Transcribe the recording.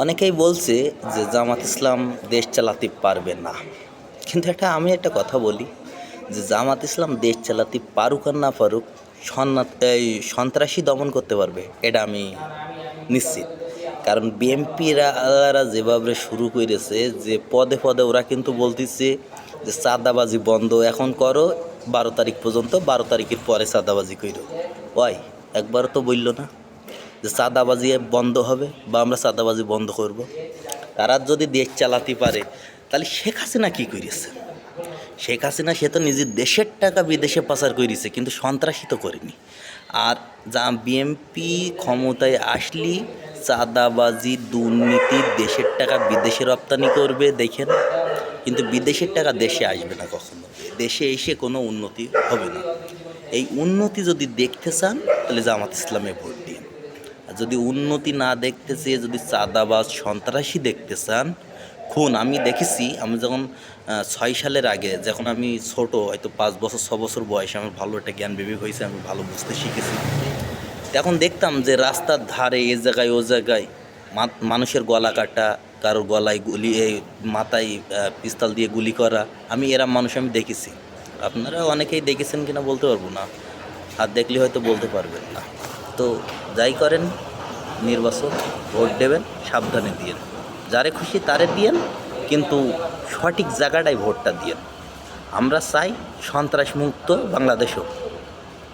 অনেকেই বলছে যে জামাত ইসলাম দেশ চালাতে পারবে না, কিন্তু আমি একটা কথা বলি যে জামাত ইসলাম দেশ চালাতে পারুক আর না পারুক, এই সন্ত্রাসী দমন করতে পারবে, এটা আমি নিশ্চিত। কারণ বিএমপিরা যেভাবে শুরু করেছে, যে পদে পদে ওরা কিন্তু বলতেছে যে চাঁদাবাজি বন্ধ এখন করো, 12 তারিখ পর্যন্ত, 12 তারিখের পরে চাঁদাবাজি করো। ওই একবারও তো বললো না যে চাঁদাবাজি বন্ধ হবে বা আমরা চাঁদাবাজি বন্ধ করব। তারা যদি দেশ চালাতে পারে, তাহলে শেখ হাসিনা কী করেছে? শেখ হাসিনা সে তো নিজের দেশের টাকা বিদেশে পাচার করেছে, কিন্তু সন্ত্রাসী তো করেনি। আর যা বিএমপি ক্ষমতায় আসলি চাঁদাবাজি দুর্নীতি দেশের টাকা বিদেশে রপ্তানি করবে দেখেন, কিন্তু বিদেশের টাকা দেশে আসবে না কখনো, দেশে এসে কোনো উন্নতি হবে না। এই উন্নতি যদি দেখতে চান তাহলে জামাত ইসলামে ভোট দিন। আর যদি উন্নতি না দেখতে চেয়ে যদি চাঁদাবাজ সন্ত্রাসী দেখতে চান, খুন আমি দেখেছি। আমি যখন 6 সালের আগে, যখন আমি ছোট, হয়তো 5 বছর 6 বছর বয়সে আমার ভালো একটা জ্ঞান বিবেক হয়েছে, আমি ভালো বুঝতে শিখেছি। তখন দেখতাম যে রাস্তার ধারে এ জায়গায় ও জায়গায় মানুষের গলা কাটা, কারোর গলায় গুলি, মাথায় পিস্তল দিয়ে গুলি করা। এরম মানুষ আমি দেখেছি। আপনারা অনেকেই দেখেছেন কিনা বলতে পারবো না, আর দেখলে হয়তো বলতে পারবেন না। তো যাই করেন, নির্বাচন ভোট দেবেন, সাবধানে দিয়েন, যারে খুশি তারে দিয়েন, কিন্তু সঠিক জায়গাটায় ভোটটা দিয়েন। আমরা চাই সন্ত্রাসমুক্ত বাংলাদেশ হোক।